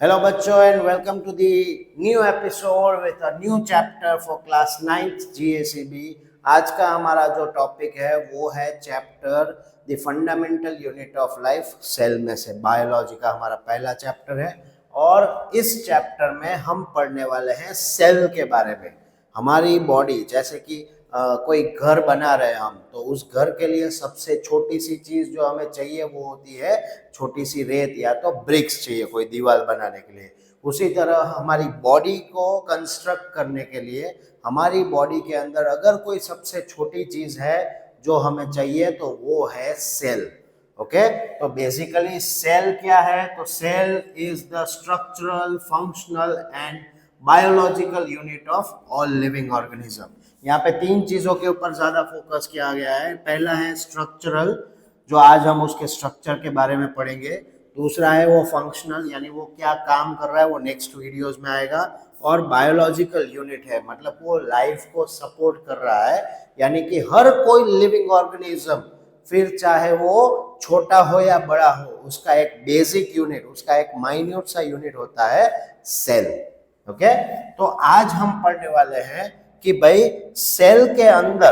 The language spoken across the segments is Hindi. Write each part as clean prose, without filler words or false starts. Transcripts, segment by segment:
Hello बच्चों and welcome to the new episode with a new chapter for class 9th GACB। आज का हमारा जो टॉपिक है वो है chapter the fundamental unit of life cell में से बायोलॉजी का हमारा पहला चैप्टर है और इस चैप्टर में हम पढ़ने वाले हैं सेल के बारे में। हमारी बॉडी जैसे कि कोई घर बना रहे हैं हम, तो उस घर के लिए सबसे छोटी सी चीज जो हमें चाहिए वो होती है छोटी सी रेत या तो ब्रिक्स चाहिए कोई दीवार बनाने के लिए। उसी तरह हमारी बॉडी को कंस्ट्रक्ट करने के लिए हमारी बॉडी के अंदर अगर कोई सबसे छोटी चीज है जो हमें चाहिए तो वो है सेल। ओके, तो बेसिकली सेल क्या है? तो cell is the structural, functional and biological unit of all living organism. यहाँ पे तीन चीजों के ऊपर ज्यादा फोकस किया गया है। पहला है स्ट्रक्चरल, जो आज हम उसके स्ट्रक्चर के बारे में पढ़ेंगे। दूसरा है वो फंक्शनल, यानी वो क्या काम कर रहा है वो नेक्स्ट वीडियोस में आएगा। और बायोलॉजिकल यूनिट है, मतलब वो लाइफ को सपोर्ट कर रहा है, यानी कि हर कोई लिविंग ऑर्गेनिज्म, फिर चाहे वो छोटा हो या बड़ा हो, उसका एक बेसिक यूनिट, उसका एक माइन्यूट सा यूनिट होता है सेल। ओके, तो आज हम पढ़ने वाले हैं कि भाई सेल के अंदर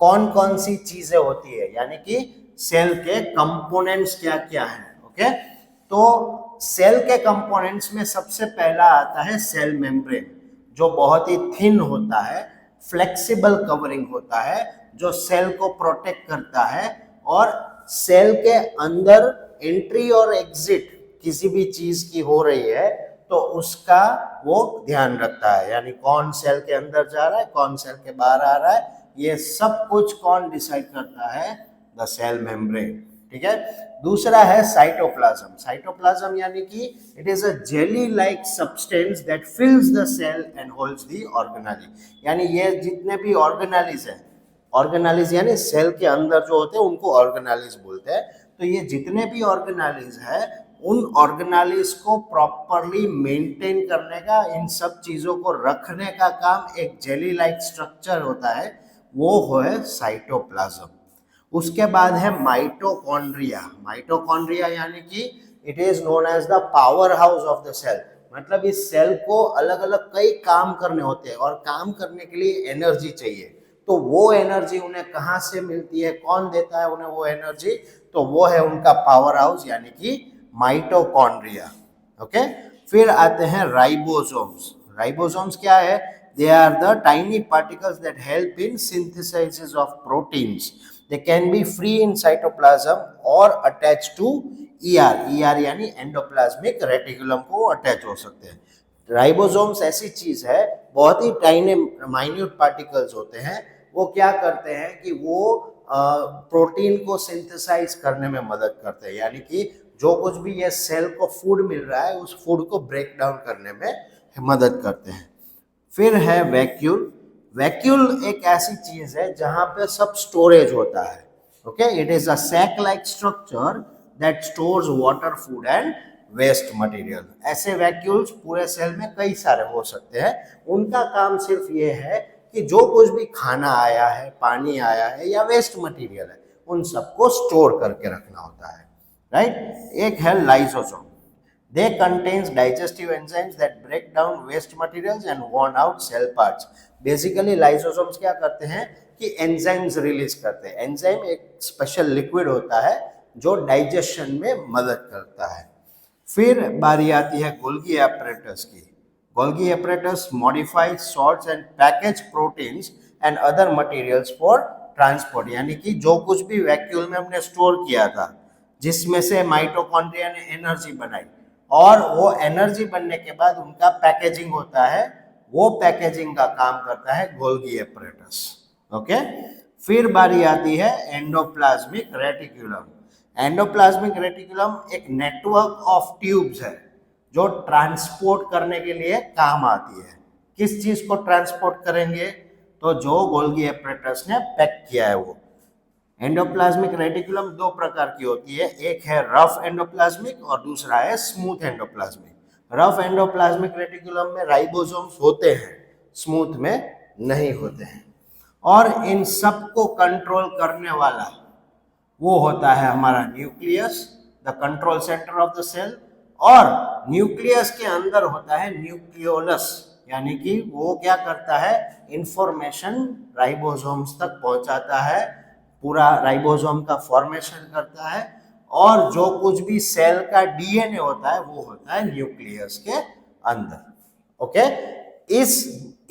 कौन कौन सी चीजें होती है, यानी कि सेल के कंपोनेंट्स क्या क्या हैं। ओके, तो सेल के कंपोनेंट्स में सबसे पहला आता है सेल मेम्ब्रेन, जो बहुत ही थिन होता है, फ्लेक्सिबल कवरिंग होता है, जो सेल को प्रोटेक्ट करता है और सेल के अंदर एंट्री और एग्जिट किसी भी चीज की हो रही है तो उसका वो ध्यान रखता है, यानी कौन सेल के अंदर जा रहा है, कौन सेल के बाहर आ रहा है, ये सब कुछ कौन डिसाइड करता है? The cell membrane. ठीक है। दूसरा है साइटोप्लाज्म। साइटोप्लाज्म यानी कि it is a jelly like substance that fills the cell and holds the organelle, यानी ये जितने भी ऑर्गेनेलीज हैं, ऑर्गेनेलीज यानी सेल के अंदर जो होते हैं उनको ऑर्गेनेलीज बोलते हैं। तो ये जितने भी ऑर्गेनेलीज है उन ऑर्गेनेलीज को प्रॉपरली मेंटेन करने का, इन सब चीजों को रखने का काम एक जेली लाइक स्ट्रक्चर होता है, वो है साइटोप्लाज्म। उसके बाद है माइटोकॉन्ड्रिया। माइटोकॉन्ड्रिया यानी कि it is known as the power house of the cell, मतलब इस सेल को अलग अलग कई काम करने होते हैं और काम करने के लिए एनर्जी चाहिए। तो वो एनर्जी उन्हें कहाँ से मिलती है, कौन देता है उन्हें वो एनर्जी? तो वो है उनका पावर हाउस, यानी कि माइटोकॉन्ड्रिया। ओके, फिर आते हैं राइबोसोम्स। राइबोसोम्स क्या है? They are the tiny particles that help in synthesis of proteins. They can be free in cytoplasm or attached to ER. ER यानी एंडोप्लाज्मिक रेटिकुलम को अटैच हो सकते हैं। राइबोसोम्स ऐसी चीज है, बहुत ही टाइनी माइन्यूट पार्टिकल्स होते हैं। वो क्या करते हैं कि वो प्रोटीन को सिंथेसाइज करने में मदद करते हैं, यानी कि जो कुछ भी ये सेल को फूड मिल रहा है उस फूड को ब्रेक डाउन करने में मदद करते हैं। फिर है वैक्यूल। वैक्यूल एक ऐसी चीज है जहां पे सब स्टोरेज होता है। Okay, it is a sac like structure that stores water, food and waste material. ऐसे वैक्यूल्स पूरे सेल में कई सारे हो सकते हैं। उनका काम सिर्फ ये है कि जो कुछ भी खाना आया है, पानी आया है या वेस्ट मटेरियल है, उन सबको स्टोर करके रखना होता है। राइट। एक है lysosome. They contains digestive enzymes that break down waste materials and worn out cell parts. Basically lysosomes क्या करते हैं कि enzymes रिलीज करते हैं। एंजाइम एक स्पेशल लिक्विड होता है जो डाइजेशन में मदद करता है। फिर बारी आती है गोल्गी एपरेटस की। Golgi apparatus modifies, sorts and package proteins and other materials for transport, यानी कि जो कुछ भी वैक्यूल में हमने स्टोर किया था, जिसमें से माइटोकॉन्ड्रिया ने एनर्जी बनाई, और वो एनर्जी बनने के बाद उनका पैकेजिंग होता है, वो पैकेजिंग का काम करता है गोल्गी एपरेटस। ओके, फिर बारी आती है एंडोप्लाज्मिक रेटिकुलम। एंडोप्लाज्मिक रेटिकुलम एक नेटवर्क ऑफ ट्यूब्स है जो ट्रांसपोर्ट करने के लिए काम आती है। किस चीज को ट्रांसपोर्ट करेंगे? तो जो गोल्गी एपरेटस ने पैक किया है वो। एंडोप्लाज्मिक रेटिकुलम दो प्रकार की होती है, एक है रफ एंडोप्लाज्मिक और दूसरा है smooth endoplasmic. Rough endoplasmic reticulum में राइबोसोम्स होते हैं, स्मूथ में नहीं होते हैं। और इन सब को कंट्रोल करने वाला वो होता है हमारा nucleus, the control centre of the cell. और न्यूक्लियस के अंदर होता है न्यूक्लियोलस, यानी कि वो क्या करता है, इंफॉर्मेशन राइबोसोम्स तक पहुंचाता है, पूरा राइबोसोम का फॉर्मेशन करता है, और जो कुछ भी सेल का डीएनए होता है वो होता है न्यूक्लियस के अंदर। ओके, इस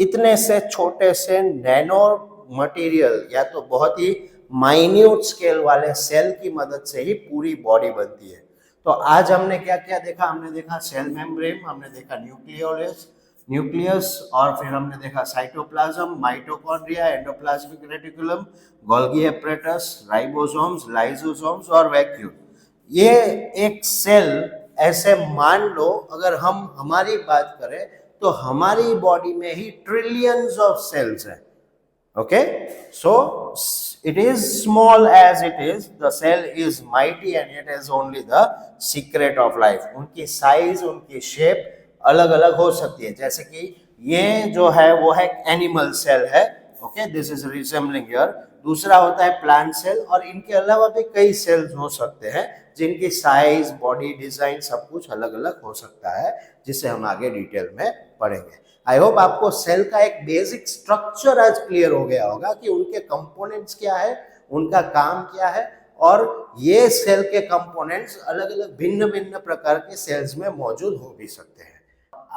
इतने से छोटे से नैनो मटेरियल या तो बहुत ही माइन्यूट स्केल वाले सेल की मदद से ही पूरी बॉडी बनती है। तो आज हमने क्या क्या देखा, हमने देखा सेल मेम्ब्रेन, हमने देखा न्यूक्लियस, और फिर हमने देखा cytoplasm, mitochondria, endoplasmic reticulum, Golgi apparatus, ribosomes, lysosomes और वैक्यूल। ये एक सेल ऐसे मान लो, अगर हम हमारी बात करें तो हमारी बॉडी में ही ट्रिलियंस ऑफ सेल्स हैं। Okay, so it is small as it is, the cell is mighty and it is only the secret of life. उनकी साइज, उनकी शेप अलग अलग हो सकती है, जैसे कि ये जो है वो है एनिमल सेल है, okay, this is resembling here. दूसरा होता है प्लांट सेल, और इनके अलावा भी कई सेल्स हो सकते हैं जिनकी साइज, बॉडी डिजाइन सब कुछ अलग अलग हो सकता है, जिसे हम आगे डिटेल में पढ़ेंगे। आई होप आपको सेल का एक बेसिक स्ट्रक्चर आज क्लियर हो गया होगा कि उनके कंपोनेंट्स क्या है, उनका काम क्या है, और ये सेल के कंपोनेंट्स अलग अलग भिन्न भिन्न प्रकार के सेल्स में मौजूद हो भी सकते हैं।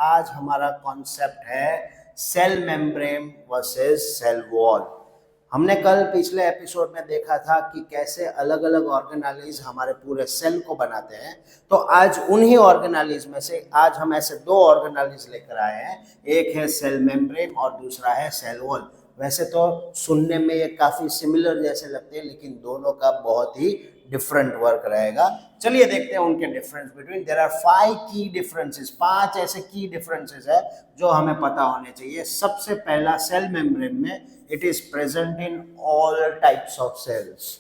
आज हमारा कॉन्सेप्ट है cell membrane versus cell wall. हमने कल पिछले एपिसोड में देखा था कि कैसे अलग अलग ऑर्गेनाइज हमारे पूरे सेल को बनाते हैं, तो आज उन्हीं ऑर्गेनाइज में से आज हम ऐसे दो ऑर्गेनाइज लेकर आए हैं, एक है सेल मेम्ब्रेन और दूसरा है सेल वॉल। वैसे तो सुनने में ये काफी सिमिलर जैसे लगते हैं, लेकिन दोनों का बहुत ही डिफरेंट वर्क रहेगा। चलिए देखते हैं उनके डिफरेंस बिटवीन। देयर आर 5 की डिफरेंसेस, 5 ऐसे की डिफरेंसेस है जो हमें पता होने चाहिए। सबसे पहला, सेल मेम्ब्रेन में it is present in all types of cells,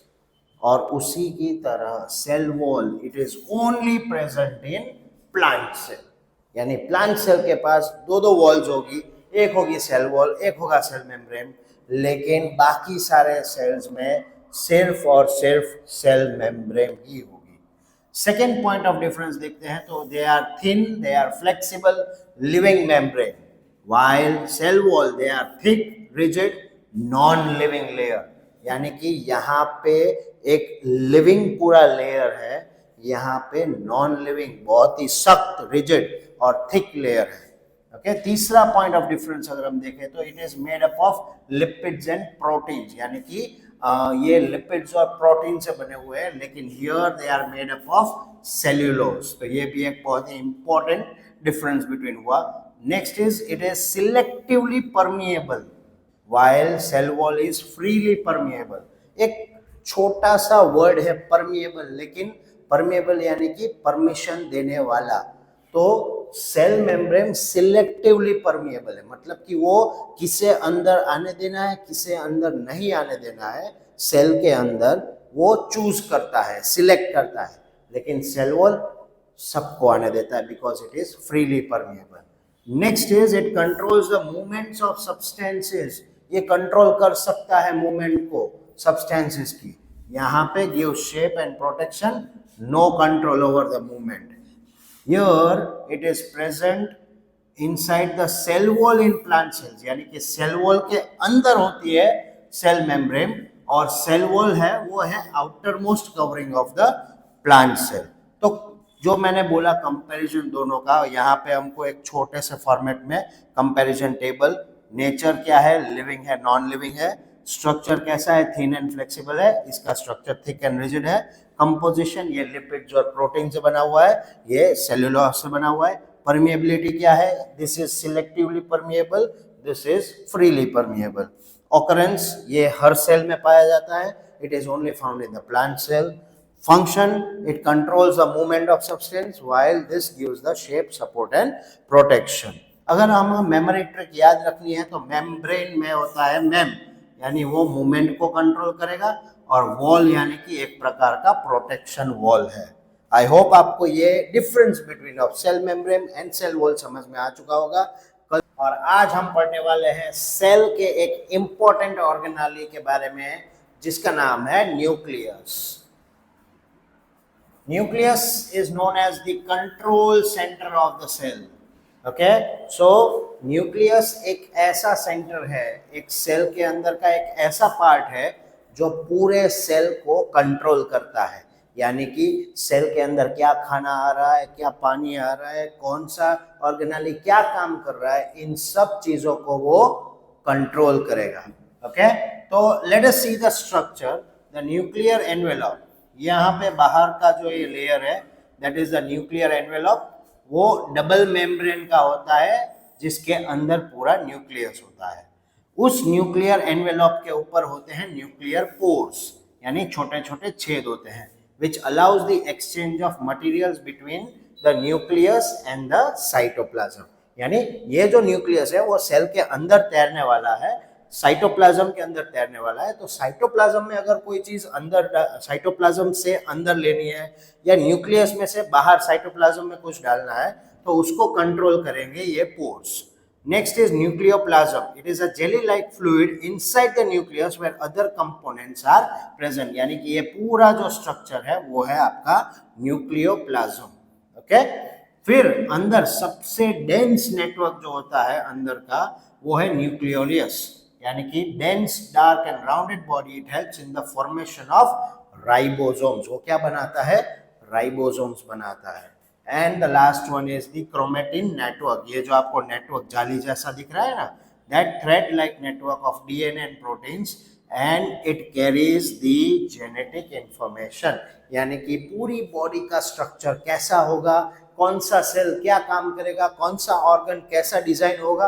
और उसी की तरह cell wall it is only present in plant cell, यानी प्लांट सेल के पास दो वॉल्स होगी, एक होगी सेल वॉल, एक होगा सेल मेम्ब्रेन, लेकिन बाकी सारे सेल्स में सिर्फ और सिर्फ सेल मेम्ब्रेन ही होगी। सेकेंड पॉइंट ऑफ डिफरेंस देखते हैं, तो they are thin, they are flexible living membrane, while cell wall they are thick, rigid, non living layer, यानी कि यहाँ पे एक लिविंग पूरा लेयर है, यहाँ पे नॉन लिविंग बहुत ही सख्त, रिजिड और थिक लेयर है। ओके, तीसरा पॉइंट ऑफ डिफरेंस अगर हम देखें तो it is made up of lipids and proteins, यानी कि ये लिपिड्स और प्रोटीन से बने हुए हैं, लेकिन here they are made up of cellulose. तो ये भी एक बहुत ही इंपॉर्टेंट डिफरेंस बिटवीन हुआ। Next is it is selectively permeable while cell wall is freely permeable। एक छोटा सा वर्ड है permeable, लेकिन permeable यानी कि परमिशन देने वाला। तो सेल मेम्ब्रेन सिलेक्टिवली परमिएबल है, मतलब कि वो किसे अंदर आने देना है, किसे अंदर नहीं आने देना है, सेल के अंदर वो चूज करता है, सिलेक्ट करता है, लेकिन सेल वॉल सबको आने देता है because it is freely permeable. Next is it controls the movements of substances, ये कंट्रोल कर सकता है मूवमेंट को सब्सटेंसेस की। यहाँ पे give shape and protection, no control over the movement. Here it is present inside the cell wall in plant cells, यानी कि सेल वॉल के अंदर होती है सेल मेम्ब्रेन, और सेल वॉल है वो है outermost covering of the plant cell. तो जो मैंने बोला कंपैरिजन दोनों का, यहाँ पे हमको एक छोटे से फॉर्मेट में कंपैरिजन टेबल, नेचर क्या है, लिविंग है, नॉन लिविंग है, स्ट्रक्चर कैसा है, थिन एंड फ्लेक्सिबल है, इसका स्ट्रक्चर थिक एंड रिजिड है, कंपोजिशन ये लिपिड्स और प्रोटीन से बना हुआ है, ये सेल्यूलोज से बना हुआ है, परमिएबिलिटी क्या है, this is selectively permeable, this is freely permeable. Occurrence ये हर सेल में पाया जाता है, it is only found in the plant cell. Function, it controls the movement of substance while this gives the shape, support and protection। अगर हम मेमोरी ट्रिक याद रखनी है तो मेम्ब्रेन में होता है मेम, यानी वो मूवमेंट को कंट्रोल करेगा, और वॉल यानी कि एक प्रकार का प्रोटेक्शन वॉल है। आई होप आपको ये difference between of cell membrane and cell wall समझ में आ चुका होगा। और आज हम पढ़ने वाले हैं सेल के एक इंपॉर्टेंट ऑर्गेनाली के बारे में जिसका नाम है nucleus. Nucleus is known as the control center of the cell. Okay, so nucleus एक ऐसा सेंटर है, एक सेल के अंदर का एक ऐसा पार्ट है जो पूरे सेल को कंट्रोल करता है। यानी कि सेल के अंदर क्या खाना आ रहा है, क्या पानी आ रहा है, कौन सा ऑर्गेनेली क्या काम कर रहा है, इन सब चीजों को वो कंट्रोल करेगा। ओके, तो late us see the structure, the nuclear envelope. यहाँ पे बाहर का जो ये लेयर है, that is the nuclear envelope. वो डबल मेम्ब्रेन का होता है जिसके अंदर पूरा न्यूक्लियस होता है। उस न्यूक्लियर एनवेलप के ऊपर होते हैं न्यूक्लियर पोर्स, यानी छोटे छोटे छेद होते हैं, which allows the exchange of materials between the nucleus and the cytoplasm. यानी ये जो न्यूक्लियस है वो सेल के अंदर तैरने वाला है, साइटोप्लाज्म के अंदर तैरने वाला है। तो साइटोप्लाज्म में अगर कोई चीज अंदर, साइटोप्लाज्म से अंदर लेनी है या न्यूक्लियस में से बाहर साइटोप्लाज्म में कुछ डालना है, तो उसको कंट्रोल करेंगे ये pores. Next is nucleoplasm. It is a jelly like fluid inside the nucleus where other components are present. यानी कि ये पूरा जो स्ट्रक्चर है वो है आपका न्यूक्लियोप्लाज्म। ओके, फिर अंदर सबसे डेंस नेटवर्क जो होता है अंदर का वो है न्यूक्लियोलियस, यानी कि dense dark and rounded body. It helps in the formation of ribosomes. वो क्या बनाता है? राइबोसोम्स बनाता है। And the last one is the chromatin network. ये जो आपको नेटवर्क जाली जैसा दिख रहा है ना, that thread like network of DNA and proteins, and it carries the genetic information. यानी कि पूरी बॉडी का स्ट्रक्चर कैसा होगा, कौन सा सेल क्या काम करेगा, कौन सा ऑर्गन कैसा डिजाइन होगा,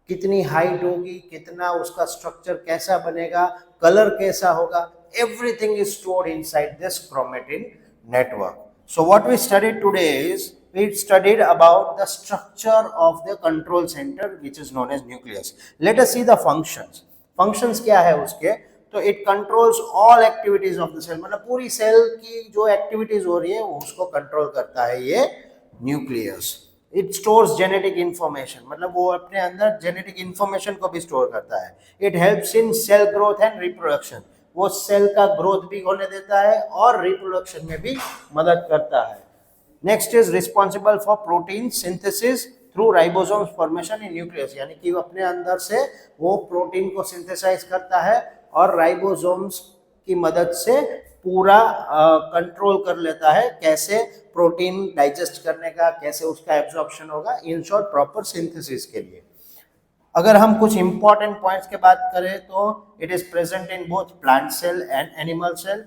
कितनी हाइट होगी, कितना उसका स्ट्रक्चर कैसा बनेगा, कलर कैसा होगा, everything is stored inside this chromatin network. So what we studied today is, we studied about the structure of the control center which is known as nucleus. Let us see the functions. Functions क्या है उसके? तो it controls all activities of the cell, मतलब पूरी सेल की जो एक्टिविटीज हो रही है वो उसको कंट्रोल करता है ये nucleus. It stores genetic information, मतलब वो अपने अंदर जेनेटिक इंफॉर्मेशन को भी स्टोर करता है। It helps in cell growth and reproduction, वो सेल का ग्रोथ भी होने देता है और रिप्रोडक्शन में भी मदद करता है। Next is responsible for protein synthesis through ribosomes formation in nucleus, यानी कि वो अपने अंदर से वो प्रोटीन को सिंथेसाइज करता है और राइबोसोम्स की मदद से पूरा कंट्रोल कर लेता है कैसे प्रोटीन डाइजेस्ट करने का, कैसे उसका एब्जॉर्प्शन होगा, इन शॉर्ट प्रॉपर सिंथेसिस के लिए। अगर हम कुछ इंपॉर्टेंट पॉइंट्स के बात करें तो it is present in both plant cell and animal cell.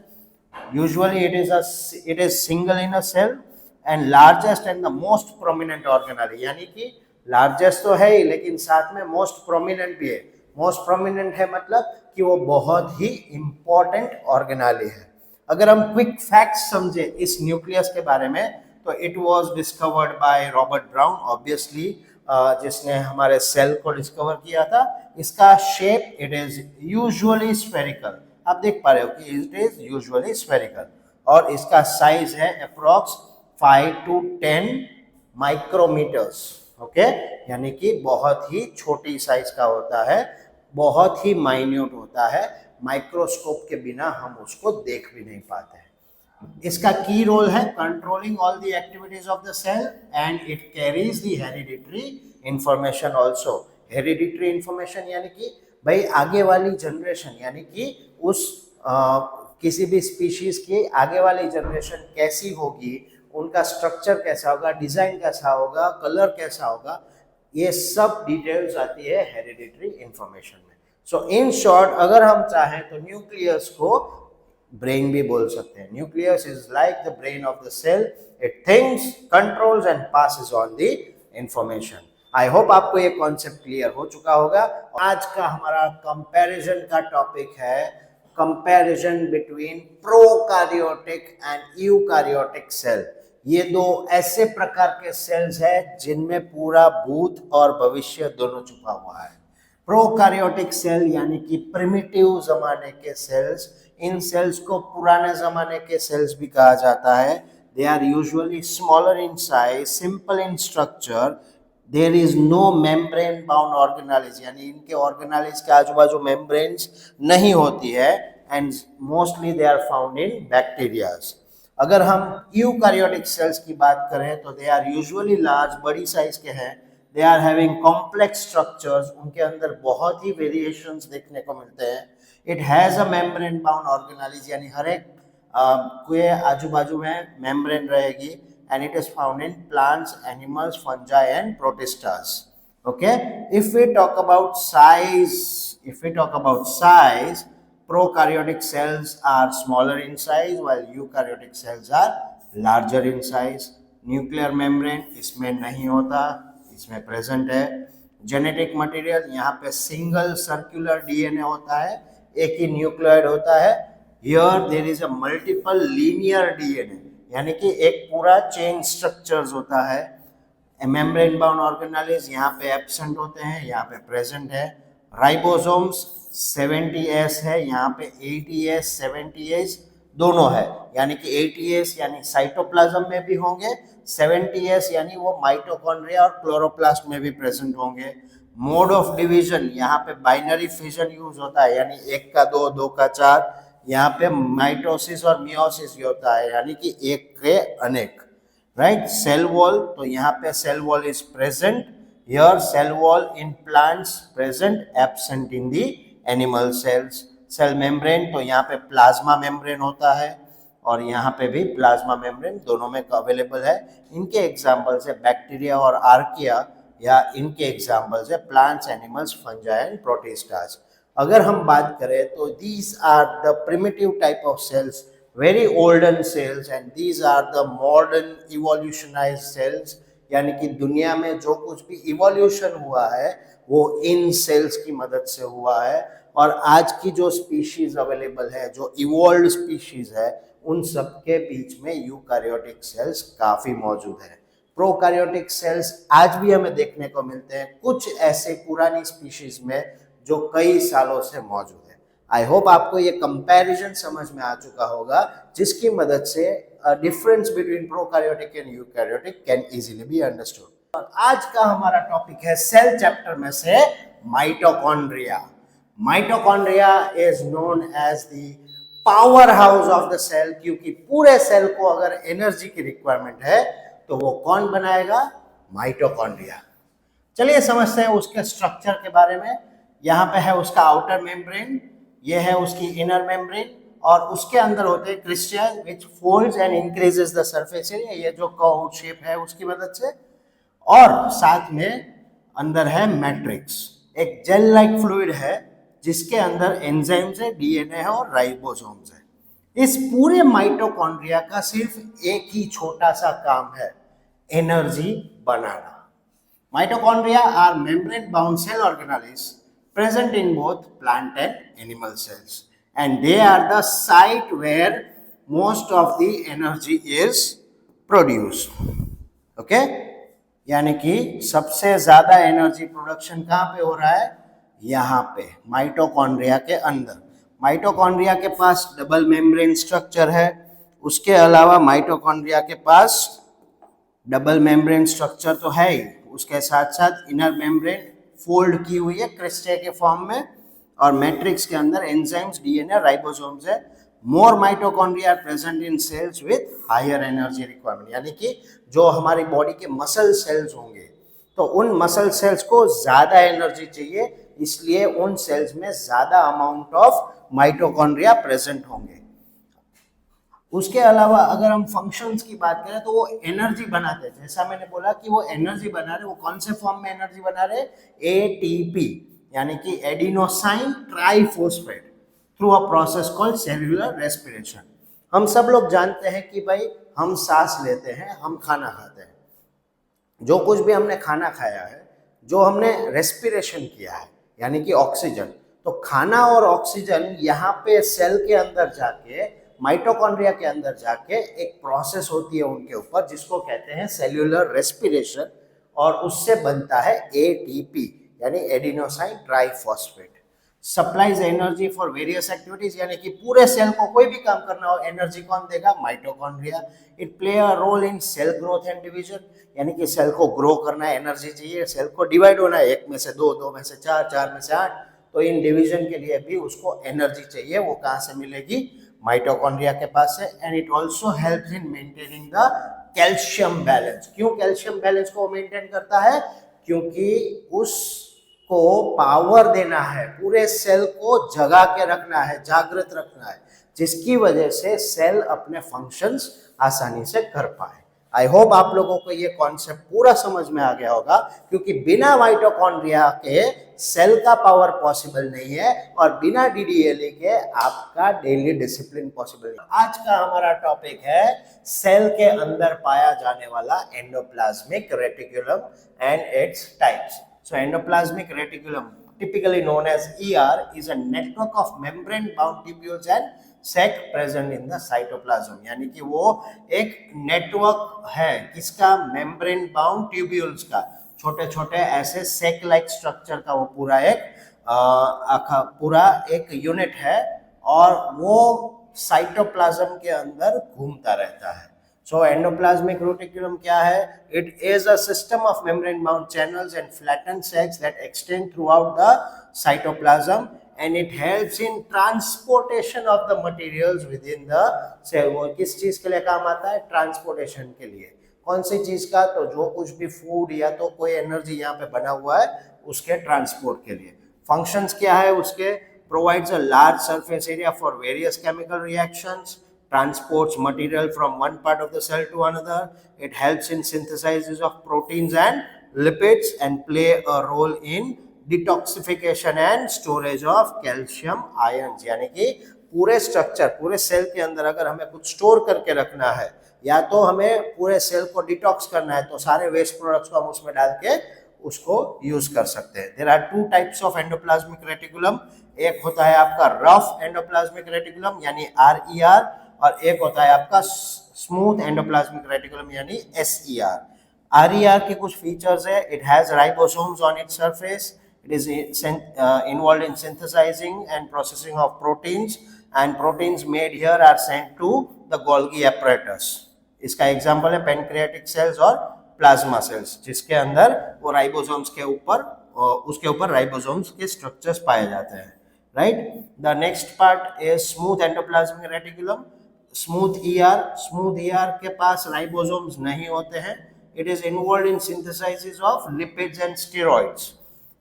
Usually it is single in a cell and largest and the most prominent organelle, यानी कि लार्जेस्ट तो है ही लेकिन साथ में मोस्ट प्रोमिनेंट भी है। मोस्ट प्रोमिनेंट है मतलब कि वो बहुत ही इंपॉर्टेंट ऑर्गेनेल है। अगर हम क्विक फैक्ट्स समझे इस न्यूक्लियस के बारे में तो it was discovered by Robert brown, obviously जिसने हमारे सेल को डिस्कवर किया था। इसका shape it is usually spherical, आप देख पा रहे हो कि इट इज यूजुअली स्फेरिकल, और इसका साइज है अप्रॉक्स 5 to 10 माइक्रोमीटर्स। ओके, यानी कि बहुत ही छोटी साइज का होता है, बहुत ही माइन्यूट होता है, माइक्रोस्कोप के बिना हम उसको देख भी नहीं पाते हैं। इसका की रोल है controlling all the activities of the cell and it carries the hereditary information also. Hereditary information यानी कि भाई आगे वाली जनरेशन, यानी कि उस किसी भी स्पीशीज की आगे वाली जनरेशन कैसी होगी, उनका स्ट्रक्चर कैसा होगा, डिजाइन कैसा होगा, कलर कैसा होगा, ये सब डिटेल्स आती है हेरिडिटरी इंफॉर्मेशन में। सो इन शॉर्ट अगर हम चाहें तो न्यूक्लियस को ब्रेन भी बोल सकते हैं। Nucleus is like the brain of the cell, it thinks, controls and passes on the information. I hope आपको ये कॉन्सेप्ट क्लियर हो चुका होगा। आज का हमारा कंपैरिजन का टॉपिक है comparison between prokaryotic and eukaryotic cell. ये दो ऐसे प्रकार के सेल्स हैं जिनमें पूरा भूत और भविष्य दोनों छुपा हुआ है। प्रोकैरियोटिक सेल यानी कि प्रिमिटिव जमाने के सेल्स, इन सेल्स को पुराने जमाने के सेल्स भी कहा जाता है। They are usually smaller in size, simple in structure, there is no membrane bound organelles, यानी इनके ऑर्गेनेल्स के आजू बाजू मेम्ब्रेन्स नहीं होती है, and mostly they are found in bacterias. अगर हम यूकैरियोटिक सेल्स की बात करें तो दे आर यूजुअली लार्ज, बड़ी साइज के हैं, they are having complex structures, उनके अंदर बहुत ही वेरिएशंस देखने को मिलते हैं। It has a membrane bound organise, यानी हर एक के आजू बाजू में मेम्ब्रेन रहेगी, and it is found in plants, animals, fungi and protistas. Okay, if we talk about size, prokaryotic cells are smaller in size while eukaryotic cells are larger in size. Nuclear membrane इसमें नहीं होता, इसमें प्रेजेंट है। जेनेटिक मटेरियल, यहाँ पे सिंगल सर्कुलर डीएनए होता है, एक ही न्यूक्लियोइड होता है। Here there is a multiple linear DNA, यानी कि एक पूरा चेन स्ट्रक्चर्स होता है। मेम्ब्रेन बाउंड ऑर्गेनेल्स यहाँ पे एब्सेंट होते हैं, यहाँ पे प्रेजेंट है। राइबोसोम्स 70S है, यहाँ पे 80S 70S दोनों है, यानी कि 80S यानी साइटोप्लाज्म में भी होंगे, 70S यानी वो माइटोकॉन्ड्रिया और क्लोरोप्लास्ट में भी प्रेजेंट होंगे। मोड ऑफ डिवीजन, यहाँ पे बाइनरी फिजन यूज होता है, यानी 1 का 2, 2 का 4। यहाँ पे माइटोसिस और मियोसिस होता है, यानी कि एक के अनेक। राइट, सेल वॉल, तो यहाँ पे cell wall is present, here cell wall in plants present, absent in the animal cells. Cell membrane, तो यहाँ पे प्लाज्मा मेम्ब्रेन होता है और यहाँ पे भी प्लाज्मा मेम्ब्रेन, दोनों में अवेलेबल है। इनके एग्जांपल्स है बैक्टीरिया और आर्किया, या इनके एग्जांपल्स है plants, animals, fungi and protistas. अगर हम बात करें तो these are the primitive type of cells, very olden cells, and these are the modern evolutionized cells, यानी कि दुनिया में जो कुछ भी इवोल्यूशन हुआ है वो इन सेल्स की मदद से हुआ है। और आज की जो स्पीशीज अवेलेबल है, जो इवोल्व्ड स्पीशीज है, उन सब के बीच में यूकैरियोटिक सेल्स काफी मौजूद है। प्रोकैरियोटिक सेल्स आज भी हमें देखने को मिलते हैं कुछ ऐसे पुरानी स्पीशीज में जो कई सालों से मौजूद है। आई होप आपको ये कंपैरिजन समझ में आ चुका होगा, जिसकी मदद से difference between prokaryotic and eukaryotic can easily be understood. और आज का हमारा टॉपिक है सेल चैप्टर में से mitochondria. Mitochondria is known as the power house of the cell, क्योंकि पूरे सेल को अगर एनर्जी की रिक्वायरमेंट है तो वो कौन बनाएगा? माइटोकॉन्ड्रिया। चलिए समझते हैं उसके स्ट्रक्चर के बारे में। यहाँ पे है उसका आउटर मेम्ब्रेन, ये है उसकी इनर मेम्ब्रेन, और उसके अंदर होते हैं crystal which folds and increases the surface area, ये जो कर्व शेप है उसकी मदद से। और साथ में अंदर है मैट्रिक्स, एक जेल लाइक फ्लूइड है जिसके अंदर एंजाइम्स है, डीएनए है और राइबोसोम्स है। इस पूरे माइटोकॉन्ड्रिया का सिर्फ एक ही छोटा सा काम है, energy banana. Mitochondria are membrane-bound cell organelles present in both plant and animal cells, and they are the site where most of the energy is produced. Okay? यानी कि सबसे ज्यादा एनर्जी प्रोडक्शन कहाँ पे हो रहा है? यहाँ पे माइटोकॉन्ड्रिया के अंदर। माइटोकॉन्ड्रिया के पास डबल मेम्ब्रेन स्ट्रक्चर है, उसके अलावा माइटोकॉन्ड्रिया के पास डबल मेम्ब्रेन स्ट्रक्चर तो है ही, उसके साथ साथ इनर मेम्ब्रेन फोल्ड की हुई है क्रिस्टे के फॉर्म में, और मैट्रिक्स के अंदर एंजाइम्स, डीएनए, राइबोसोम्स है। More mitochondria are present in cells with higher energy requirement, यानी कि जो हमारी बॉडी के मसल सेल्स होंगे तो उन मसल सेल्स को ज्यादा एनर्जी चाहिए, इसलिए उन सेल्स में ज्यादा अमाउंट ऑफ माइटोकॉन्ड्रिया प्रेजेंट होंगे। उसके अलावा अगर हम फंक्शंस की बात करें तो वो एनर्जी बनाते हैं, जैसा मैंने बोला कि वो एनर्जी बना रहे, वो कौन से फॉर्म में एनर्जी बना रहे? एटीपी, यानी कि adenosine triphosphate, through a process called cellular respiration. हम सब लोग जानते हैं कि भाई हम सांस लेते हैं, हम खाना खाते हैं, जो कुछ भी हमने खाना खाया है, जो हमने रेस्पिरेशन किया है यानी कि ऑक्सीजन, तो खाना और ऑक्सीजन यहाँ पे सेल के अंदर जाके, माइटोकॉन्ड्रिया के अंदर जाके एक प्रोसेस होती है उनके ऊपर जिसको कहते हैं सेल्यूलर रेस्पिरेशन, और उससे बनता है एटीपी यानी adenosine triphosphate. Supplies energy for various activities, यानी कि पूरे सेल को कोई भी काम करना हो एनर्जी कौन देगा? Mitochondria. It play a role in cell growth and division, यानी कि सेल को ग्रो करना है एनर्जी चाहिए, सेल को डिवाइड होना है, 1 में से 2, 2 में से 4, 4 में से 8, तो इन डिवीजन के लिए भी उसको एनर्जी चाहिए। वो कहाँ से मिलेगी? माइटोकॉन्ड्रिया के पास है, and it also helps in maintaining the calcium balance. क्यों कैल्शियम बैलेंस को मेंटेन करता है? क्योंकि उसको पावर देना है, पूरे सेल को जगा के रखना है, जागृत रखना है, जिसकी वजह से सेल अपने फंक्शंस आसानी से कर पाए। आई होप आप लोगों को ये कॉन्सेप्ट पूरा समझ में आ गया होगा, क्योंकि बिना माइटोकॉन्ड्रिया के सेल का पावर पॉसिबल नहीं है और बिना डीडीएलए के आपका डेली डिसिप्लिन पॉसिबल नहीं। आज का हमारा टॉपिक है सेल के अंदर पाया जाने वाला endoplasmic reticulum and its types. So endoplasmic reticulum, typically known as ER, is a network of membrane bound tubules and sac present in the cytoplasm। यानी कि वो एक नेटवर्क है किसका? मेम्ब्रेन बाउंड ट्यूब्यूल्स का, छोटे छोटे ऐसे सेक लाइक स्ट्रक्चर का वो पूरा एक यूनिट है, और वो साइटोप्लाज्म के अंदर घूमता रहता है। So endoplasmic reticulum क्या है? It is a system of membrane bound channels and flattened sacs that extend throughout the cytoplasm, and it helps in transportation of the materials within the cell। वो किस चीज के लिए काम आता है? ट्रांसपोर्टेशन के लिए। कौन सी चीज का? तो जो कुछ भी फूड या तो कोई एनर्जी यहाँ पे बना हुआ है उसके ट्रांसपोर्ट के लिए। फंक्शंस क्या है उसके? Provides a large surface area for various chemical reactions, transports material from one part of the cell to another, it helps in synthesis of proteins and lipids, and play a role in detoxification and storage of calcium ions। यानी कि पूरे स्ट्रक्चर, पूरे सेल के अंदर अगर हमें कुछ स्टोर करके रखना है, या तो हमें पूरे सेल को डिटॉक्स करना है, तो सारे वेस्ट प्रोडक्ट्स को हम उसमें डाल के उसको यूज कर सकते हैं। There are two types of endoplasmic reticulum. एक होता है आपका रफ एंडोप्लाज्मिक रेटिकुलम यानी RER, और एक होता है आपका स्मूथ एंडोप्लाज्मिक रेटिकुलम यानी SER। RER के कुछ फीचर्स है। It has ribosomes on its surface, it is involved in synthesising and processing of proteins, and proteins made here are sent to the Golgi apparatus. इसका एग्जांपल है पैनक्रियाटिक सेल्स और प्लाज्मा सेल्स, जिसके अंदर वो राइबोसोम्स के ऊपर उसके ऊपर राइबोसोम्स के स्ट्रक्चर्स पाए जाते हैं, right. The next part is smooth endoplasmic reticulum, smooth ER के पास राइबोसोम्स नहीं होते हैं। It is involved in synthesis of lipids and steroids.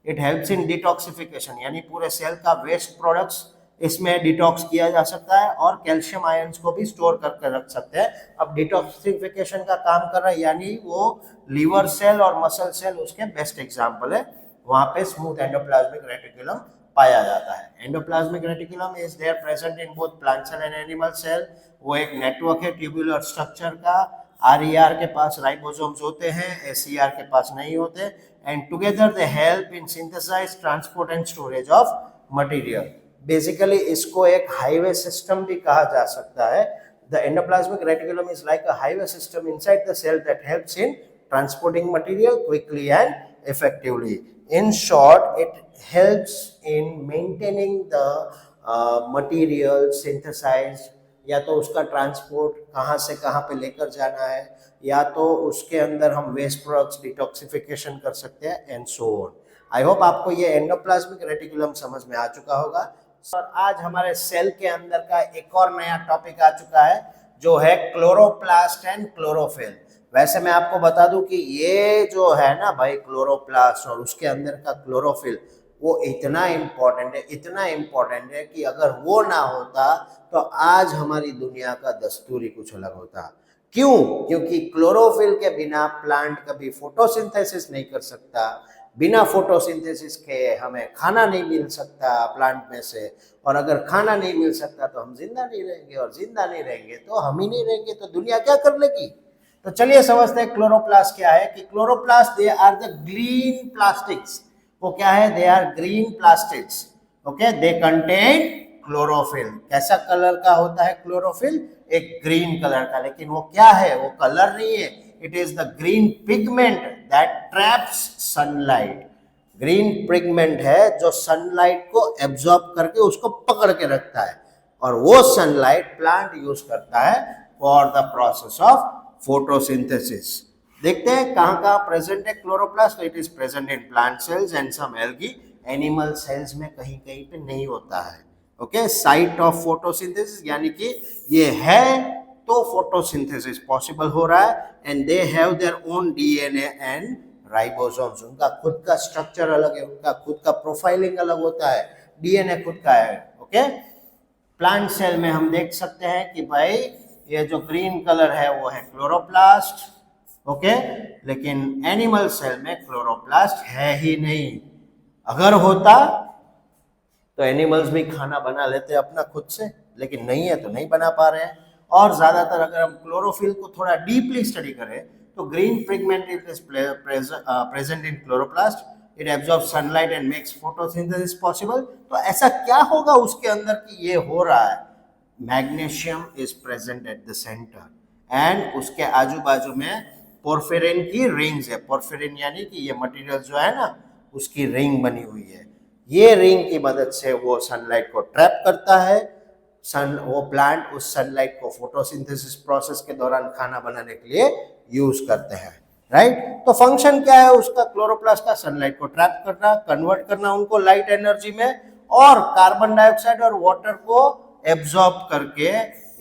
It helps in detoxification, यानी पूरे सेल का वेस्ट प्रोडक्ट्स इसमें डिटॉक्स किया जा सकता है, और कैल्शियम आयंस को भी स्टोर करके रख सकते हैं। अब डिटॉक्सिफिकेशन का काम कर रहा है, यानी वो लीवर सेल और मसल सेल उसके बेस्ट एग्जाम्पल है। वहां पे स्मूथ एंडोप्लाज्मिक रेटिकुलम पाया जाता है। Endoplasmic reticulum is there present in both plant cell and animal cell. वो एक नेटवर्क है ट्यूबुलर स्ट्रक्चर का। RER के पास राइबोसोम्स होते हैं, SER के पास नहीं होते, and together they help in synthesize, transport and storage of material. Basically इसको एक हाईवे सिस्टम भी कहा जा सकता है। The endoplasmic reticulum is like a highway system inside the cell that helps in transporting material quickly and effectively. In short, it helps in maintaining the material synthesized, या तो उसका ट्रांसपोर्ट कहाँ से कहाँ पे लेकर जाना है, या तो उसके अंदर हम वेस्ट प्रोडक्ट्स डिटॉक्सिफिकेशन कर सकते हैं, and so on. I hope आपको ये एंडोप्लाज्मिक रेटिकुलम समझ में आ चुका होगा। और आज हमारे सेल के अंदर का एक और नया टॉपिक आ चुका है, जो है क्लोरोप्लास्ट एंड क्लोरोफिल। वैसे मैं आपको बता दूं कि ये जो है ना भाई, क्लोरोप्लास्ट और उसके अंदर का क्लोरोफिल, वो इतना इम्पोर्टेंट है कि अगर वो ना होता तो आज हमारी दुनिया का दस्तूर ही कुछ अलग होता। क्यों? क्योंकि क्लोरोफिल के बिना प्लांट कभी फोटोसिंथेसिस नहीं कर सकता, बिना फोटोसिंथेसिस के हमें खाना नहीं मिल सकता प्लांट में से, और अगर खाना नहीं मिल सकता तो हम जिंदा नहीं रहेंगे, और जिंदा नहीं रहेंगे तो हम ही नहीं रहेंगे, तो दुनिया क्या कर लेगी। तो चलिए समझते हैं क्लोरोप्लास्ट क्या है। कि chloroplast they are the green plastics. वो क्या है? They are green plastics. Okay, they contain chlorophyll. कैसा कलर का होता है क्लोरोफिल? एक ग्रीन कलर का। लेकिन वो क्या है? वो कलर नहीं है, it is the green pigment that traps sunlight. Green pigment है जो सनलाइट को एब्जॉर्ब करके उसको पकड़ के रखता है, और वो सनलाइट प्लांट यूज करता है for the process of photosynthesis. देखते हैं कहाँ कहाँ प्रेजेंट है chloroplast. It is present in plant cells and some algae. Animal cells में कहीं कहीं पे नहीं होता है, ओके, साइट ऑफ फोटोसिंथेसिस, यानी कि ये है तो फोटोसिंथेसिस पॉसिबल हो रहा है। And they have their own DNA and ribosomes, उनका खुद का स्ट्रक्चर अलग है, उनका खुद का प्रोफाइलिंग अलग होता है, डीएनए खुद का है। ओके, प्लांट सेल में हम देख सकते हैं कि भाई ये जो ग्रीन कलर है वो है क्लोरोप्लास्ट। ओके, लेकिन एनिमल सेल में क्लोरोप्लास्ट है ही नहीं। अगर होता तो एनिमल्स भी खाना बना लेते अपना खुद से, लेकिन नहीं है तो नहीं बना पा रहे हैं। और ज्यादातर अगर हम क्लोरोफिल को थोड़ा डीपली स्टडी करें तो green pigment is present in chloroplast, it absorbs sunlight and makes photosynthesis possible. तो ऐसा क्या होगा उसके अंदर कि ये हो रहा है? Magnesium is present at the centre and उसके आजू बाजू में पोर्फिरिन की रिंग्स है। पोर्फिरिन यानी कि ये मटेरियल जो है ना, उसकी रिंग बनी हुई है। ये रिंग की मदद से वो सनलाइट को ट्रैप करता है। वो प्लांट उस सनलाइट को फोटोसिंथेसिस प्रोसेस के दौरान खाना बनाने के लिए यूज करते हैं, राइट। तो फंक्शन क्या है उसका? क्लोरोप्लास्ट का सनलाइट को ट्रैप करना, कन्वर्ट करना उनको लाइट एनर्जी में, और कार्बन डाइऑक्साइड और वाटर को एब्जॉर्ब करके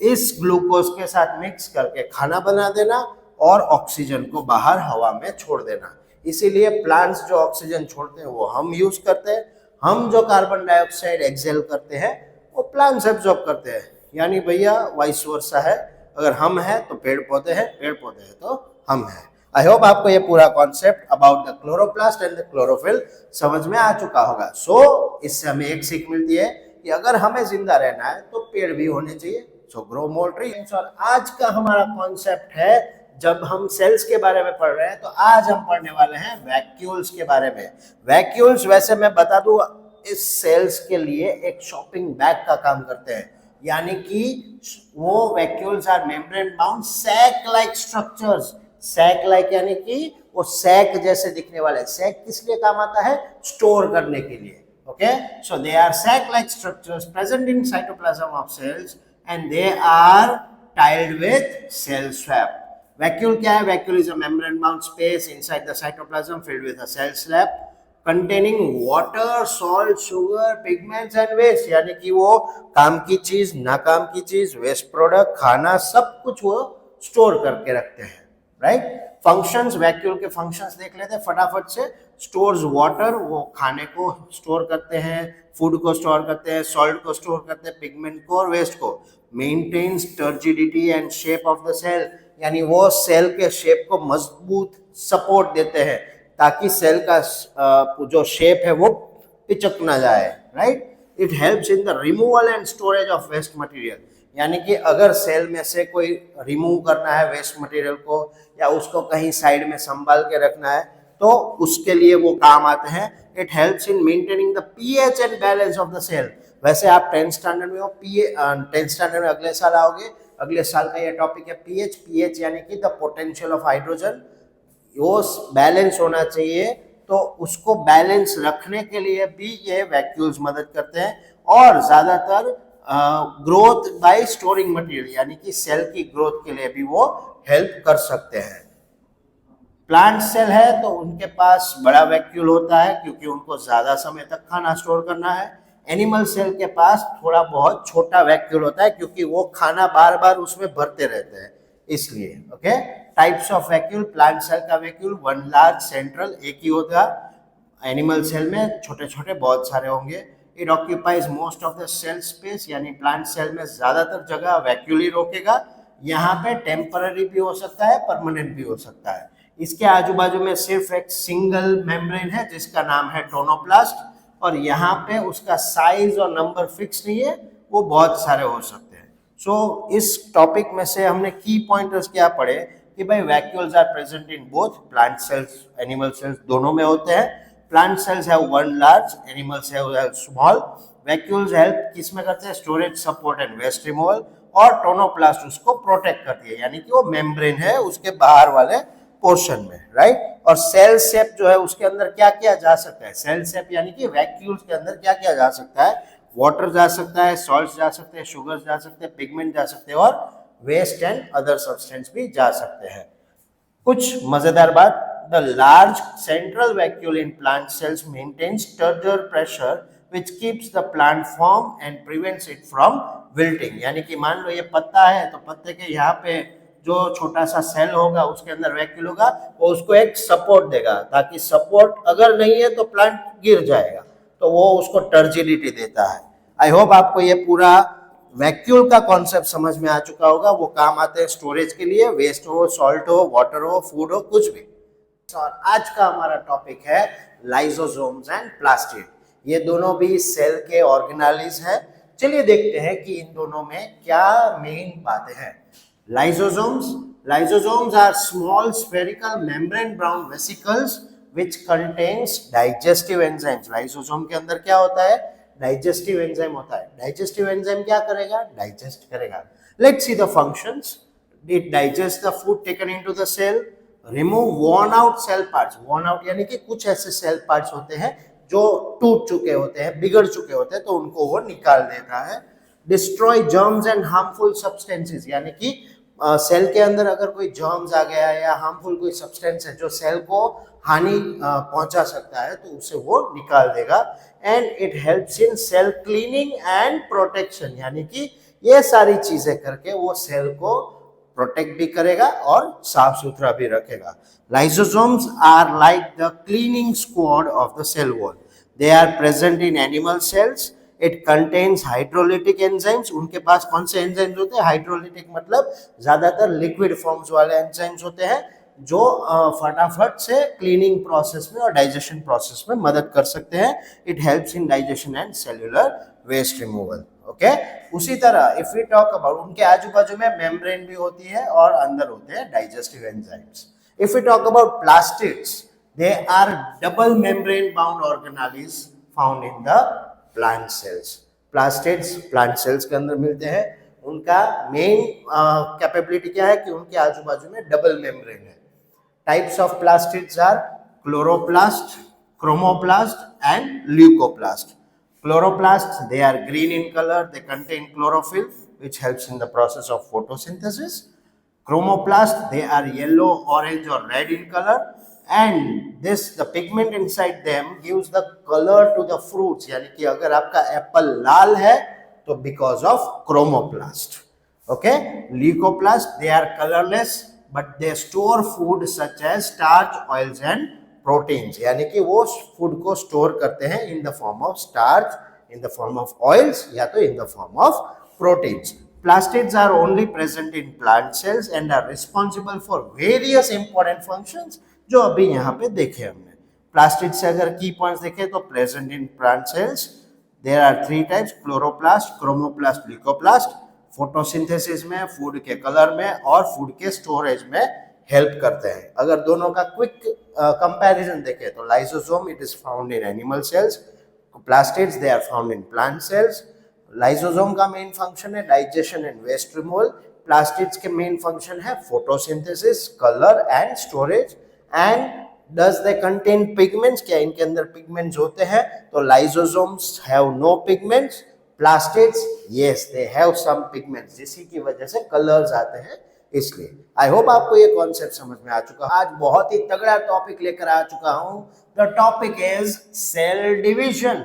इस ग्लूकोज के साथ मिक्स करके खाना बना देना और ऑक्सीजन को बाहर हवा में छोड़ देना। इसीलिए प्लांट्स जो ऑक्सीजन छोड़ते हैं वो हम यूज करते हैं, हम जो कार्बन डाइऑक्साइड एक्सेल करते हैं वो प्लांट्स एब्जॉर्ब करते हैं। यानी भैया वाइस वर्सा है, अगर हम हैं तो पेड़ पौधे हैं, पेड़ पौधे हैं तो हम हैं। आई होप आपको ये पूरा concept about the chloroplast and the chlorophyll समझ में आ चुका होगा। सो इससे हमें एक सीख मिलती है कि अगर हमें जिंदा रहना है तो पेड़ भी होने चाहिए। सो ग्रो मोर ट्रीज। और आज का हमारा कॉन्सेप्ट है, जब हम सेल्स के बारे में पढ़ रहे हैं तो आज हम पढ़ने वाले हैं वैक्यूल्स के बारे में। वैक्यूल्स वैसे मैं बता दूं इस सेल्स के लिए एक शॉपिंग बैग का काम करते हैं, यानी कि वो vacuoles are membrane bound sac like structures. Sac like यानी कि वो सैक जैसे दिखने वाले। सैक किस लिए काम आता है? स्टोर करने के लिए। Okay, so they are sac like structures present in cytoplasm of cells and they are filled with cell sap. Vacuole क्या है? Vacuole is a membrane bound space inside the cytoplasm filled with a cell sap containing water, salt, sugar, pigments and waste। यानी कि वो काम की चीज, ना काम की चीज, वेस्ट प्रोडक्ट, खाना, सब कुछ वो स्टोर करके रखते हैं, राइट। फंक्शंस, वैक्यूल के फंक्शंस देख लेते हैं फटाफट से। स्टोर्स वाटर, वो खाने को स्टोर करते हैं, फूड को स्टोर करते हैं, सॉल्ट को स्टोर करते हैं, पिगमेंट को और वेस्ट को। Maintains turgidity and shape of the cell, यानी वो सेल के शेप को मजबूत सपोर्ट देते हैं ताकि सेल का जो शेप है वो पिचक ना जाए, right. It helps in the removal and storage of waste material, यानी कि अगर सेल में से कोई रिमूव करना है वेस्ट मटेरियल को या उसको कहीं साइड में संभाल के रखना है तो उसके लिए वो काम आते हैं। It helps in maintaining the pH and balance of the cell. वैसे आप 10th स्टैंडर्ड में हो, 10th स्टैंडर्ड में अगले साल आओगे, अगले साल का ये टॉपिक है पीएच। पीएच यानी कि द पोटेंशियल ऑफ हाइड्रोजन, वो बैलेंस होना चाहिए। तो उसको बैलेंस रखने के लिए भी ये वैक्यूल्स मदद करते हैं। और ज्यादातर ग्रोथ बाय स्टोरिंग मटेरियल, यानी कि सेल की ग्रोथ के लिए भी वो हेल्प कर सकते हैं। प्लांट सेल है तो उनके पास बड़ा वैक्यूल होता है क्योंकि उनको ज्यादा समय तक खाना स्टोर करना है। एनिमल सेल के पास थोड़ा बहुत छोटा वैक्यूल होता है क्योंकि वो खाना बार बार उसमें भरते रहते हैं, इसलिए। Okay, types of vacuole. Plant cell का वैक्यूल वन लार्ज सेंट्रल, एक ही होगा। एनिमल सेल में छोटे छोटे बहुत सारे होंगे। It occupies most of the cell space, यानी प्लांट सेल में ज्यादातर जगह वैक्यूल ही रोकेगा। यहाँ पे टेम्पररी भी हो सकता है, परमानेंट भी हो सकता है। इसके आजू बाजू में सिर्फ एक सिंगल मेम्ब्रेन है जिसका नाम है टोनोप्लास्ट, और यहाँ पे उसका साइज और नंबर फिक्स नहीं है, वो बहुत सारे हो सकते हैं। सो इस टॉपिक में से हमने की पॉइंटर्स क्या पढ़े कि भाई vacuoles are present in both plant cells, animal cells, दोनों में होते हैं। Plant cells have one large, animal cells have small. Vacuoles help किस में करते हैं? Storage, support and waste removal. और टोनोप्लास्ट उसको प्रोटेक्ट करती है, यानी कि वो मेम्ब्रेन है उसके बाहर वाले पोर्शन में, राइट। और सेल शेप जो है उसके अंदर क्या किया जा सकता है? सेल शेप यानी कि वैक्यूल्स के अंदर क्या किया जा सकता है? वाटर जा सकता है, सॉल्ट जा सकते हैं, शुगर जा सकते हैं, पिगमेंट जा सकते हैं और वेस्ट एंड अदर सब्सटेंस भी जा सकते हैं। कुछ मजेदार बात, the large central vacuole in plant cells maintains turgor pressure which keeps the plant firm and prevents it from wilting। यानी कि मान लो ये पत्ता है तो पत्ते के यहाँ पे जो छोटा सा सेल होगा उसके अंदर वैक्यूल होगा, वो उसको एक सपोर्ट देगा, ताकि सपोर्ट अगर नहीं है तो प्लांट गिर जाएगा, तो वो उसको टर्जिडिटी देता है। आई होप आपको ये पूरा वैक्यूल का कॉन्सेप्ट समझ में आ चुका होगा। वो काम आते हैं स्टोरेज के लिए, वेस्ट हो, सॉल्ट हो, वाटर हो, फूड हो, कुछ भी। और आज का हमारा टॉपिक है लाइसोसोम्स एंड प्लास्टिड। ये दोनों भी सेल के ऑर्गेनेल्स हैं। चलिए देखते हैं कि इन दोनों में क्या मेन बातें हैं। Lysosomes are small spherical membrane brown vesicles which contains digestive enzymes। Lysosome के अंदर क्या होता है? डाइजेस्टिव एंजाइम होता है। डाइजेस्टिव एंजाइम क्या करेगा? डाइजेस्ट करेगा। Let's see the functions. It digests the food taken into the cell, remove worn out cell parts। worn out यानी कि कुछ ऐसे सेल पार्ट्स होते हैं जो टूट चुके होते हैं, बिगड़ चुके होते हैं, तो उनको वो निकाल देता है। Destroy germs and harmful substances, यानी कि सेल के अंदर अगर कोई जर्म्स आ गया है या हार्मफुल कोई सब्सटेंस है जो सेल को हानि पहुंचा सकता है, तो उसे वो निकाल देगा। And it helps in cell cleaning and protection, यानी कि ये सारी चीजें करके वो सेल को प्रोटेक्ट भी करेगा और साफ सुथरा भी रखेगा। Lysosomes are like the cleaning squad of the cell wall. They are present in animal cells. It contains hydrolytic enzymes। उनके पास कौन से एंजाइम्स होते हैं? हाइड्रोलिटिक मतलब ज्यादातर लिक्विड फॉर्म्स वाले एंजाइम्स होते हैं जो फटाफट से क्लीनिंग प्रोसेस में और डाइजेशन प्रोसेस में मदद कर सकते हैं। It helps in digestion and cellular waste removal. Okay, उसी तरह इफ वी टॉक अबाउट, उनके आजू बाजू में मेम्ब्रेन भी होती है और अंदर होते हैं digestive enzymes. If we talk about plastids, they are double membrane bound organelles found in the plant cells. Plastids plant cells के अंदर मिलते हैं। उनका मेन कैपेबिलिटी क्या है कि उनके आजू बाजू में डबल मेम्ब्रेन है। Types of plastids are chloroplast, chromoplast and leucoplast. Chloroplasts, they are green in color. They contain chlorophyll, which helps in the process of photosynthesis. Chromoplasts, they are yellow, orange or red in color. And the pigment inside them gives the color to the fruits. यानी कि अगर आपका एप्पल लाल है तो because of chromoplast. Okay? Leucoplasts, they are colorless, but they store food such as starch, oils and proteins, यानी कि वो फूड को स्टोर करते हैं in the form of starch, in the form of oils या तो in the form of proteins. Plastids are only present in plant cells and are responsible for various important functions जो अभी यहाँ पे देखे हमने। प्लास्टिड से अगर की पॉइंट्स देखें तो present in plant cells there are 3 types, chloroplast, chromoplast, leucoplast. Photosynthesis में, फूड के कलर में और फूड के स्टोरेज में हेल्प करते हैं। अगर दोनों का क्विक कंपैरिजन देखें तो lysosome it is found in animal cells, plastids they are found in plant cells. Lysosome का मेन फंक्शन है digestion and waste removal. Plastids के मेन फंक्शन है photosynthesis, colour and storage. And does they contain pigments, क्या इनके अंदर पिगमेंट्स होते हैं? तो lysosomes have no pigments. Plastids yes they have some pigments, जिसकी की वजह से कलर्स आते हैं। इसलिए आई होप आपको ये कॉन्सेप्ट समझ में आ चुका। आज बहुत ही तगड़ा टॉपिक लेकर आ चुका हूं। The topic is cell division.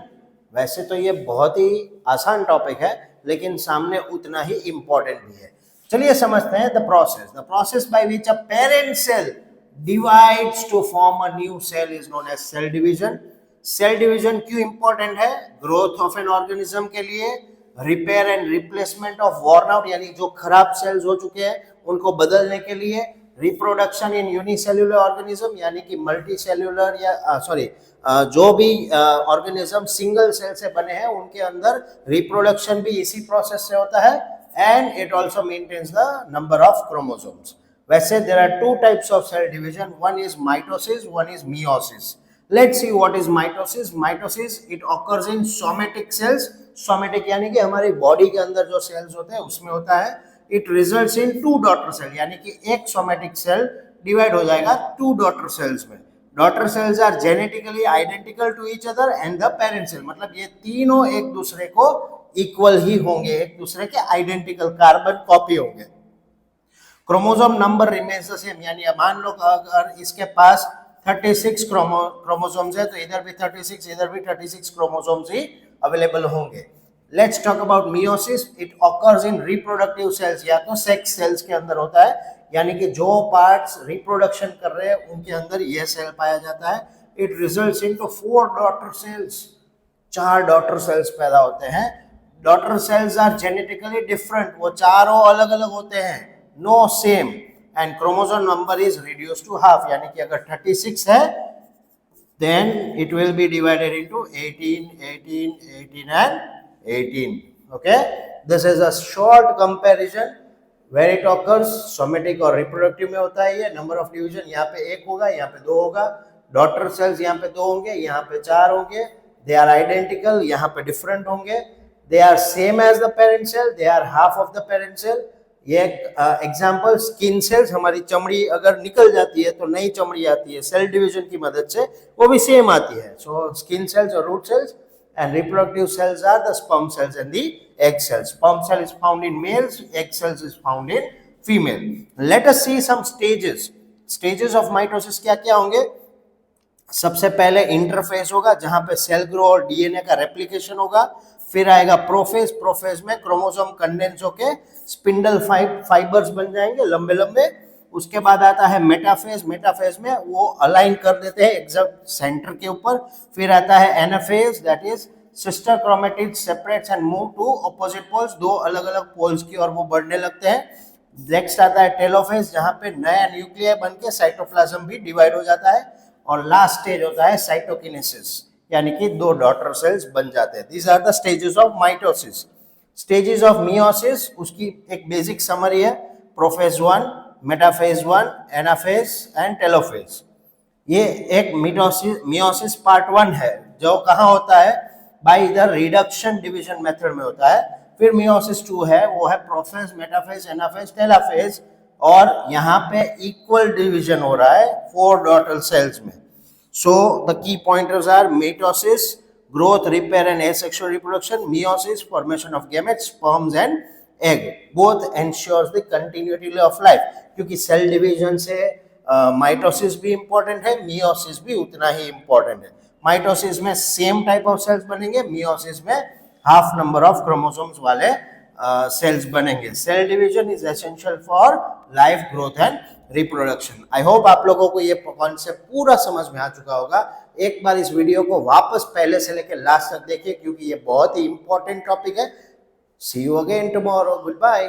वैसे तो ये बहुत ही आसान टॉपिक है, लेकिन सामने उतना ही इंपॉर्टेंट भी है। चलिए समझते हैं the process by which a parent cell divides to form a new cell is known as cell division. Cell division क्यों इंपॉर्टेंट है? ग्रोथ ऑफ एन ऑर्गेनिज्म के लिए, repair and replacement of worn out यानी जो खराब सेल्स हो चुके हैं उनको बदलने के लिए, रिप्रोडक्शन इन यूनिसेल्युलर ऑर्गेनिज्म यानी कि मल्टी सेल्युलर या जो भी ऑर्गेनिज्म सिंगल सेल से बने हैं उनके अंदर रिप्रोडक्शन भी इसी प्रोसेस से होता है। And it also maintains the number of chromosomes. वैसे there are 2 types of cell division, one is mitosis, one is meiosis. Let's see what is mitosis. Mitosis it occurs in somatic cells. Somatic यानी कि हमारी बॉडी के अंदर जो सेल्स होते हैं उसमें होता है। It results in 2 daughter cell, यानी कि एक सोमेटिक सेल डिवाइड हो जाएगा 2 डॉटर सेल्स में। Daughter cells are genetically identical to each other and the parent cell, मतलब ये तीनों एक दूसरे को इक्वल ही होंगे, एक दूसरे के आइडेंटिकल कार्बन कॉपी होंगे। Chromosome number remains the same, यानी मान लो अगर इसके पास 36 क्रोमोसोम्स है तो इधर भी 36, इधर भी 36 क्रोमोसोम्स ही अवेलेबल होंगे। Let's talk about meiosis. It occurs in reproductive cells, या तो सेक्स सेल्स के अंदर होता है, यानी कि जो पार्ट्स रिप्रोडक्शन कर रहे हैं उनके अंदर यह सेल पाया जाता है। It results into 4 daughter cells, 4 daughter cells पैदा होते हैं। Daughter cells are genetically different, वो चारों अलग अलग होते हैं, no same, and chromosome number is reduced to half, यानी कि अगर 36 है then it will be divided into 18, 18, 18 and 18. Okay, this is a short comparison where it occurs, somatic और reproductive में होता है ये। number of division यहाँ पे 1 होगा, यहाँ पे 2 होगा, daughter cells यहाँ पे 2 होंगे, यहाँ पे 4 होंगे, they are identical, यहाँ पे different होंगे, they are same as the parent cell, they are half of the parent cell। ये एग्जाम्पल स्किन सेल्स, हमारी चमड़ी अगर निकल जाती है तो नई चमड़ी आती है सेल डिवीजन की मदद से, वो भी सेम आती है। सो स्किन सेल्स और root cells, and reproductive cells are the sperm cells and the egg cells. Sperm cell is found in males, egg cells is found in female. Let us see some stages. Stages of mitosis क्या क्या होंगे? सबसे पहले इंटरफेज होगा जहां पे सेल ग्रो और डीएनए का रेप्लिकेशन होगा। फिर आएगा प्रोफेज, प्रोफेज में क्रोमोसोम कंडेंस होके स्पिंडल फाइबर्स बन जाएंगे लंबे लंबे। उसके बाद आता है मेटाफेज, मेटाफेज में वो अलाइन कर देते हैं एग्जैक्ट सेंटर के ऊपर। फिर आता है anaphase, that is sister chromatid separates and move to opposite poles, दो अलग अलग पोल्स की ओर वो बढ़ने लगते हैं। नेक्स्ट आता है टेलोफेज, जहां पे नया न्यूक्लियर बन के साइटोप्लाज्म भी डिवाइड हो जाता है। और लास्ट स्टेज होता है साइटोकिनेसिस, यानी कि 2 डॉटर सेल्स बन जाते हैं। These are the stages of mitosis. Stages of meiosis, उसकी एक बेसिक समरी है, prophase 1, metaphase 1, anaphase and telophase. ये एक मियोसिस पार्ट 1 है, जो कहाँ होता है? By the reduction division method में होता है। फिर मियोसिस 2 है, वो है प्रोफेज, मेटाफेज, एनाफेज, टेलोफेज, और यहाँ पे इक्वल डिवीजन हो रहा है 4 डॉटर सेल्स में। So the key pointers are mitosis, growth, repair and asexual reproduction; meiosis, formation of gametes, sperms and egg. Both ensures the continuity of life, क्योंकि सेल डिवीजन से माइटोसिस भी इंपॉर्टेंट है, मियोसिस भी उतना ही इंपॉर्टेंट है। माइटोसिस में सेम टाइप ऑफ सेल्स बनेंगे, मियोसिस में हाफ नंबर ऑफ क्रोमोसोम्स वाले सेल्स बनेंगे। Cell division is essential for life growth and reproduction. I hope आप लोगों को ये कॉन्सेप्ट पूरा समझ में आ चुका होगा। एक बार इस वीडियो को वापस पहले से लेकर लास्ट तक देखिए, क्योंकि ये बहुत ही इंपॉर्टेंट टॉपिक है। See you again tomorrow, good bye.